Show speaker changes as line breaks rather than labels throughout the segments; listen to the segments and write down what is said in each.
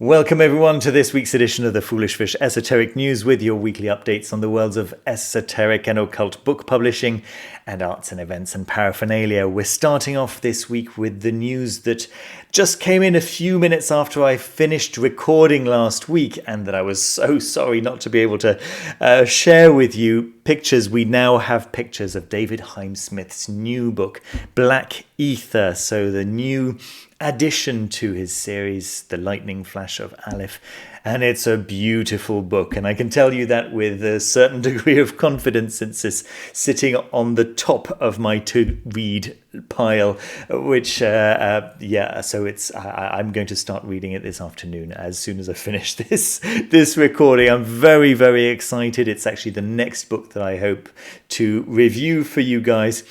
Welcome everyone to this week's edition of the Foolish Fish Esoteric News with your weekly updates on the worlds of esoteric and occult book publishing and arts and events and paraphernalia. We're starting off this week with the news that just came in a few minutes after I finished recording last week, and that I was so sorry not to be able to share with you pictures. We now have pictures of David Hymesmith's new book, Black Aether. So the new addition to his series, The Lightning Flash of Aleph, and it's a beautiful book, and I can tell you that with a certain degree of confidence, since it's sitting on the top of my to-read pile, which so it's I'm going to start reading it this afternoon as soon as I finish this recording. I'm very, very excited. It's actually the next book that I hope to review for you guys,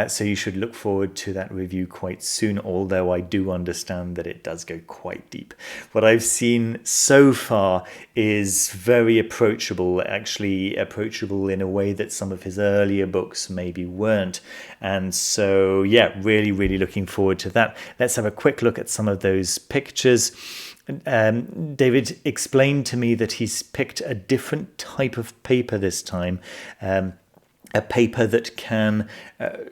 so you should look forward to that review quite soon, although I do understand that it does go quite deep. What I've seen so far is very approachable, actually approachable in a way that some of his earlier books maybe weren't. And so, yeah, really, really looking forward to that. Let's have a quick look at some of those pictures. David explained to me that he's picked a different type of paper this time. A paper that can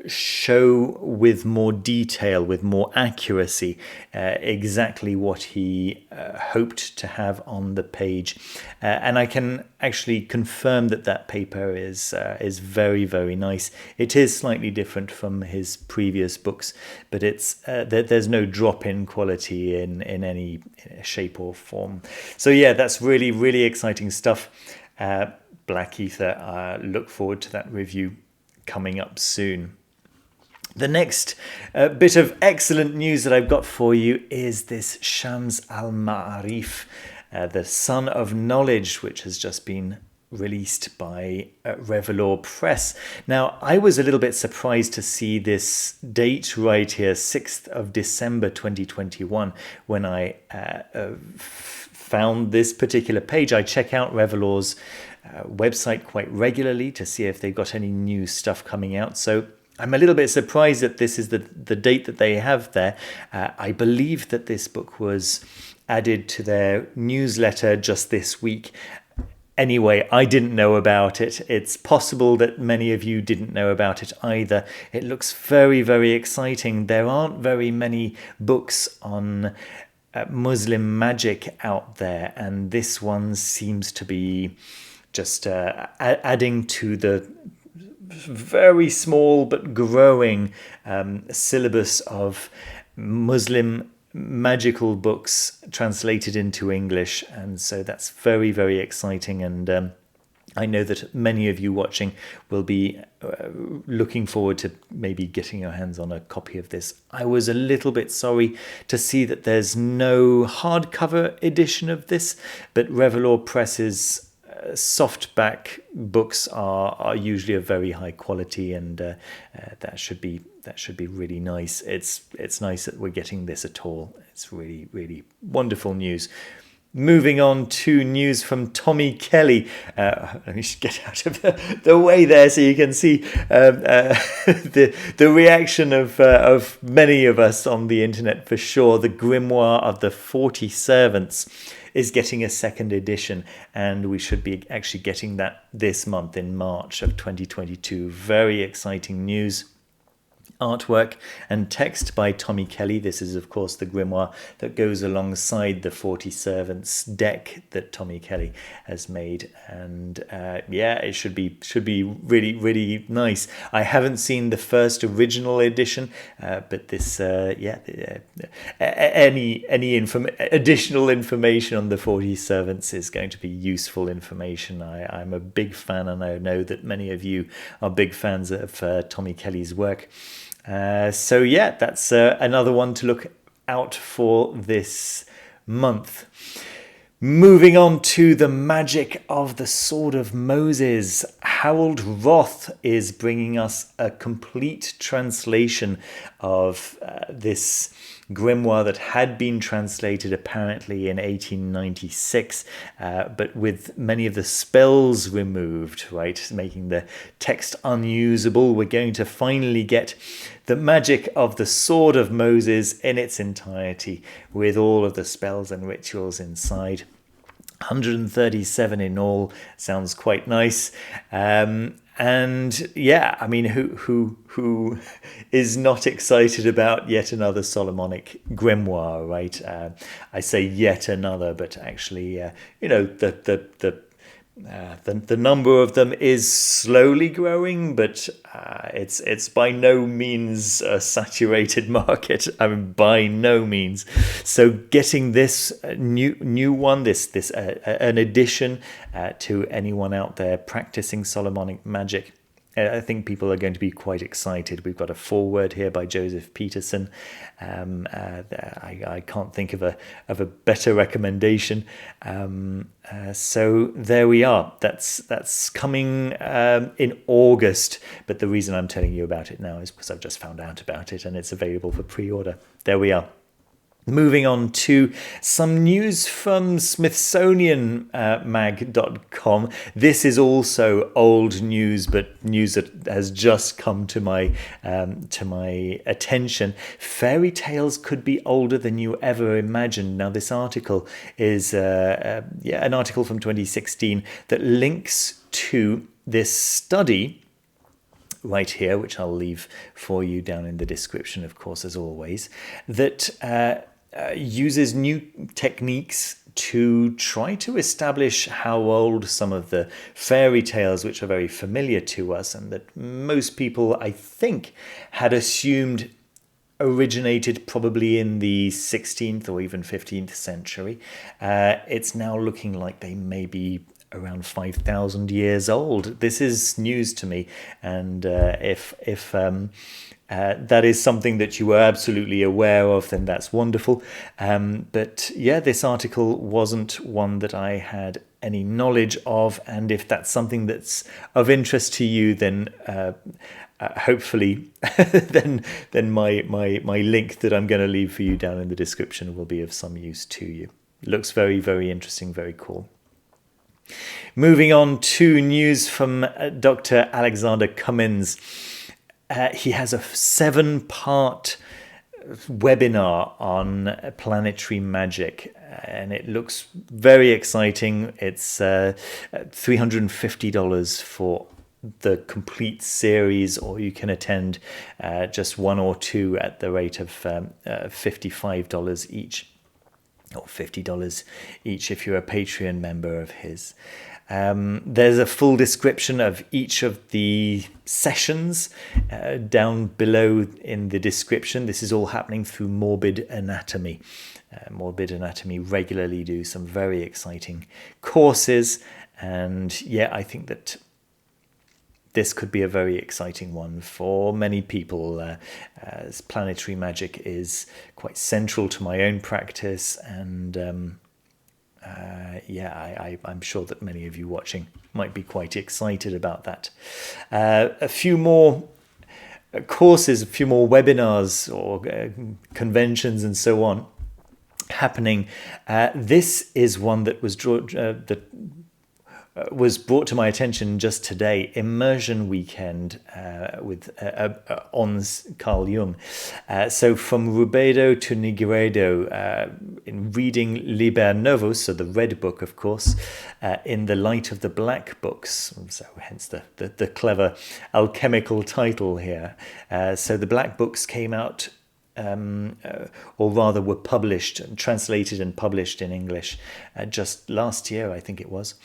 show with more detail, with more accuracy, exactly what he hoped to have on the page. And I can actually confirm that that paper is very, very nice. It is slightly different from his previous books, but it's there's no drop in quality in any shape or form. So yeah, that's really, really exciting stuff. Black Aether. Look forward to that review coming up soon. The next bit of excellent news that I've got for you is this Shams al-Ma'arif, the Sun of Knowledge, which has just been released by Revelor Press. Now, I was a little bit surprised to see this date right here, 6th of December 2021, when I found this particular page. I check out Revelor's website quite regularly to see if they've got any new stuff coming out. So I'm a little bit surprised that this is the date that they have there. I believe that this book was added to their newsletter just this week. Anyway, I didn't know about it. It's possible that many of you didn't know about it either. It looks very, very exciting. There aren't very many books on Muslim magic out there, and this one seems to be just adding to the very small but growing syllabus of Muslim magical books translated into English. And so that's very, very exciting, and I know that many of you watching will be looking forward to maybe getting your hands on a copy of this. I was a little bit sorry to see that there's no hardcover edition of this, but Revelor Press's softback books are usually of very high quality, and that should be really nice. It's nice that we're getting this at all. It's really, really wonderful news. Moving on to news from Tommy Kelly. Let me just get out of the way there so you can see the reaction of many of us on the internet for sure. The Grimoire of the 40 Servants is getting a second edition, and we should be actually getting that this month in March of 2022. Very exciting news. Artwork and text by Tommy Kelly. This is, of course, the grimoire that goes alongside the 40 Servants deck that Tommy Kelly has made, and it should be really, really nice. I haven't seen the first original edition, but this any additional information on the 40 Servants is going to be useful information. I'm a big fan, and I know that many of you are big fans of Tommy Kelly's work. So yeah, that's another one to look out for this month. Moving on to the magic of the Sword of Moses. Harold Roth is bringing us a complete translation of this grimoire that had been translated apparently in 1896, but with many of the spells removed, right, making the text unusable. We're going to finally get the magic of the Sword of Moses in its entirety, with all of the spells and rituals inside. 137 in all, sounds quite nice. And yeah, I mean, who is not excited about yet another Solomonic grimoire, right? I say yet another, but actually, the number of them is slowly growing, but it's by no means a saturated market. I mean, by no means. So getting this new one, this an addition to anyone out there practicing Solomonic magic, I think people are going to be quite excited. We've got a foreword here by Joseph Peterson. I can't think of a better recommendation. So there we are. That's coming in August. But the reason I'm telling you about it now is because I've just found out about it and it's available for pre-order. There we are. Moving on to some news from SmithsonianMag.com. This is also old news, but news that has just come to my attention. Fairy tales could be older than you ever imagined. Now, this article is an article from 2016 that links to this study right here, which I'll leave for you down in the description, of course, as always, that uses new techniques to try to establish how old some of the fairy tales, which are very familiar to us and that most people, I think, had assumed originated probably in the 16th or even 15th century. It's now looking like they may be around 5,000 years old. This is news to me, and if that is something that you were absolutely aware of, then that's wonderful. But yeah, this article wasn't one that I had any knowledge of, and if that's something that's of interest to you, then hopefully then my link that I'm going to leave for you down in the description will be of some use to you. Looks very, very interesting, very cool. Moving on to news from Dr. Alexander Cummins. He has a 7-part webinar on planetary magic, and it looks very exciting. It's $350 for the complete series, or you can attend just one or two at the rate of $55 each, or $50 each if you're a Patreon member of his. There's a full description of each of the sessions down below in the description. This is all happening through Morbid Anatomy. Morbid Anatomy regularly do some very exciting courses, and yeah, I think that this could be a very exciting one for many people, as planetary magic is quite central to my own practice, and I'm sure that many of you watching might be quite excited about that. A few more courses, a few more webinars or conventions and so on happening. This is one that was brought to my attention just today. Immersion Weekend with Ons Carl Jung. So from Rubedo to Nigredo, in reading Liber Novus, so the red book, of course, in the light of the black books. So hence the clever alchemical title here. So the black books came out, or rather were published, translated and published in English just last year, I think it was.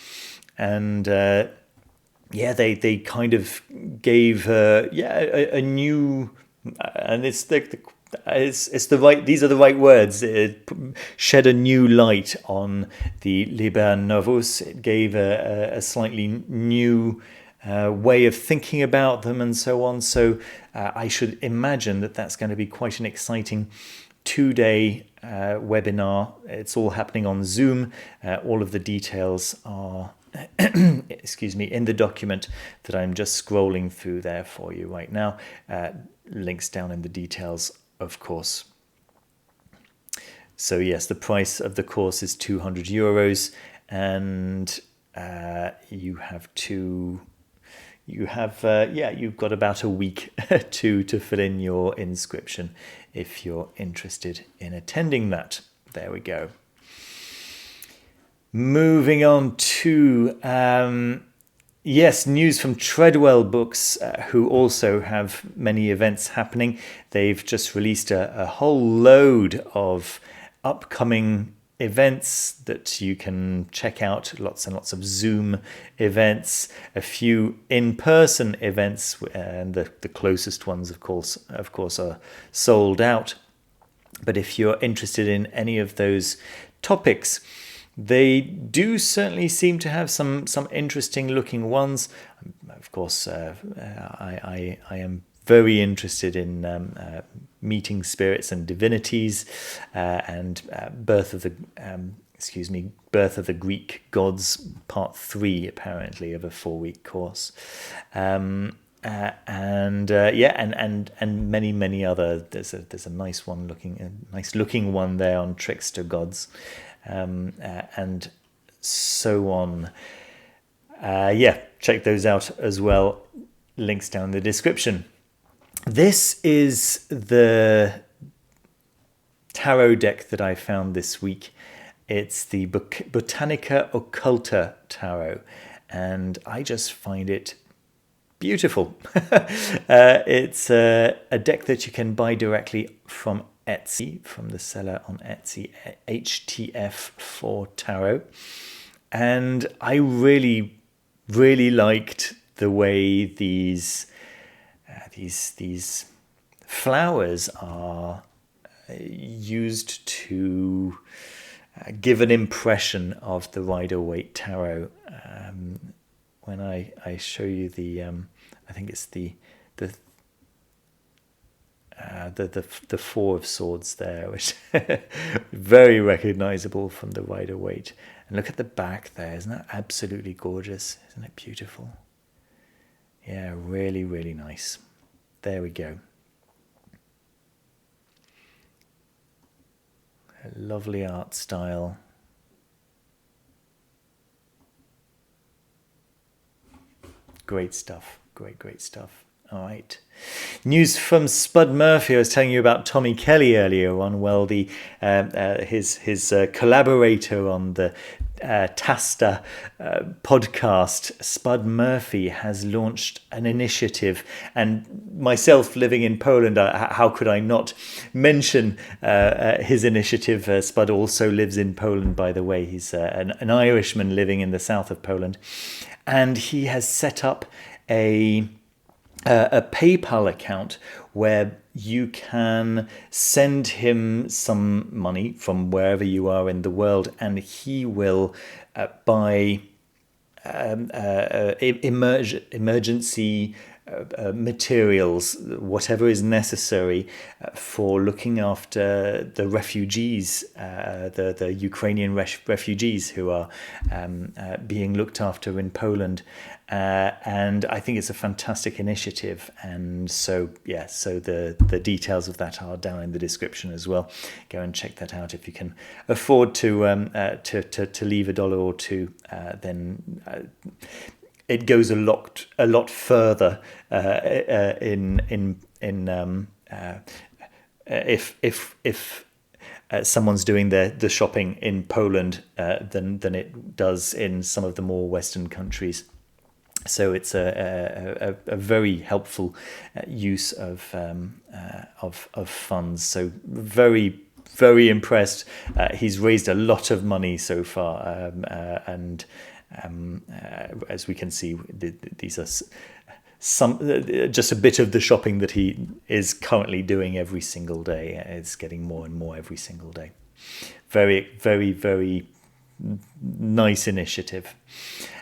And they kind of gave a new, and these are the right words. It shed a new light on the Liber Novus. It gave a slightly new way of thinking about them and so on. So I should imagine that that's going to be quite an exciting 2-day webinar. It's all happening on Zoom. All of the details are excuse me, in the document that I'm just scrolling through there for you right now. Links down in the details, of course. So yes, the price of the course is €200, and you've got about a week to fill in your inscription if you're interested in attending that. There we go. Moving on to news from Treadwell Books, who also have many events happening. They've just released a whole load of upcoming events that you can check out. Lots and lots of Zoom events, a few in-person events, and the closest ones, of course, are sold out. But if you're interested in any of those topics, they do certainly seem to have some interesting looking ones. Of course, I am very interested in meeting spirits and divinities, and birth of the Greek gods, part 3 apparently of a 4-week course, and many other. There's a nice looking one there on trickster gods, and so on. Check those out as well. Links down in the description. This is the tarot deck that I found this week. It's the Botanica Occulta tarot, and I just find it beautiful. It's a deck that you can buy directly from Etsy, from the seller on Etsy, HTF4 Tarot. And I really, really liked the way these flowers are used to give an impression of the Rider-Waite Tarot. When I show you the, I think it's the 4 of Swords there, which very recognizable from the Rider-Waite. And look at the back there. Isn't that absolutely gorgeous? Isn't it beautiful? Yeah, really, really nice. There we go. A lovely art style. Great stuff. Great stuff. All right. News from Spud Murphy. I was telling you about Tommy Kelly earlier on. Well, his collaborator on the Tasta podcast, Spud Murphy, has launched an initiative. And myself, living in Poland, how could I not mention his initiative? Spud also lives in Poland, by the way. He's an Irishman living in the south of Poland. And he has set up a PayPal account where you can send him some money from wherever you are in the world, and he will buy emergency materials, whatever is necessary for looking after the refugees, the Ukrainian refugees who are being looked after in Poland. And I think it's a fantastic initiative. And so the details of that are down in the description as well. Go and check that out. If you can afford to leave $1 or $2, then it goes a lot further if someone's doing the shopping in Poland than it does in some of the more Western countries. So it's a very helpful use of funds. So very, very impressed. He's raised a lot of money so far, and as we can see, these are just a bit of the shopping that he is currently doing every single day. It's getting more and more every single day. Very, very, very nice initiative.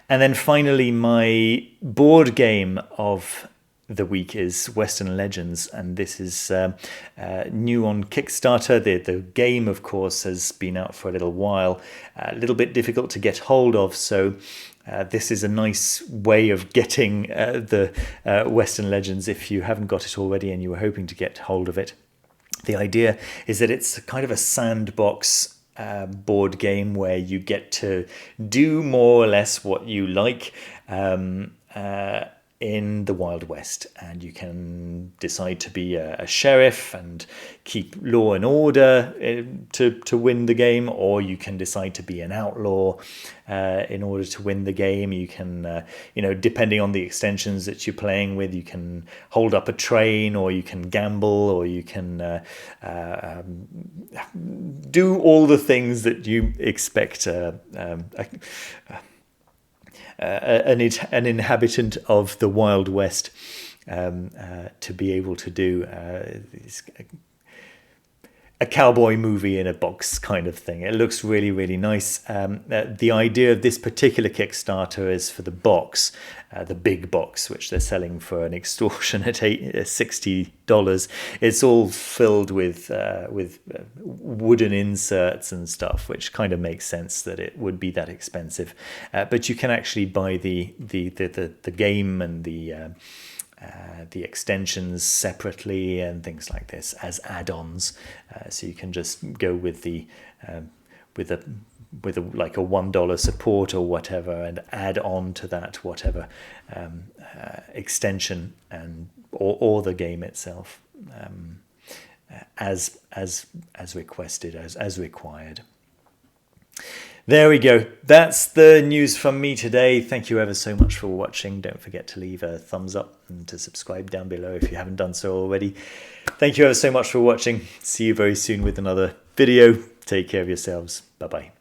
And then finally, my board game of the week is Western Legends, and this is new on Kickstarter. The game, of course, has been out for a little while, a little bit difficult to get hold of, so this is a nice way of getting the Western Legends if you haven't got it already and you were hoping to get hold of it. The idea is that it's kind of a sandbox board game where you get to do more or less what you like in the Wild West, and you can decide to be a sheriff and keep law and order to win the game, or you can decide to be an outlaw in order to win the game. You can, depending on the extensions that you're playing with, you can hold up a train, or you can gamble, or you can do all the things that you expect an inhabitant of the Wild West to be able to do. A cowboy movie in a box kind of thing. It looks really, really nice. The idea of this particular Kickstarter is for the box, the big box, which they're selling for an extortionate $60. It's all filled with wooden inserts and stuff, which kind of makes sense that it would be that expensive. But you can actually buy the game and the extensions separately and things like this as add-ons, so you can just go with the like a $1 support or whatever, and add on to that whatever extension and or the game itself as requested, as required. There we go. That's the news from me today. Thank you ever so much for watching. Don't forget to leave a thumbs up and to subscribe down below if you haven't done so already. Thank you ever so much for watching. See you very soon with another video. Take care of yourselves. Bye-bye.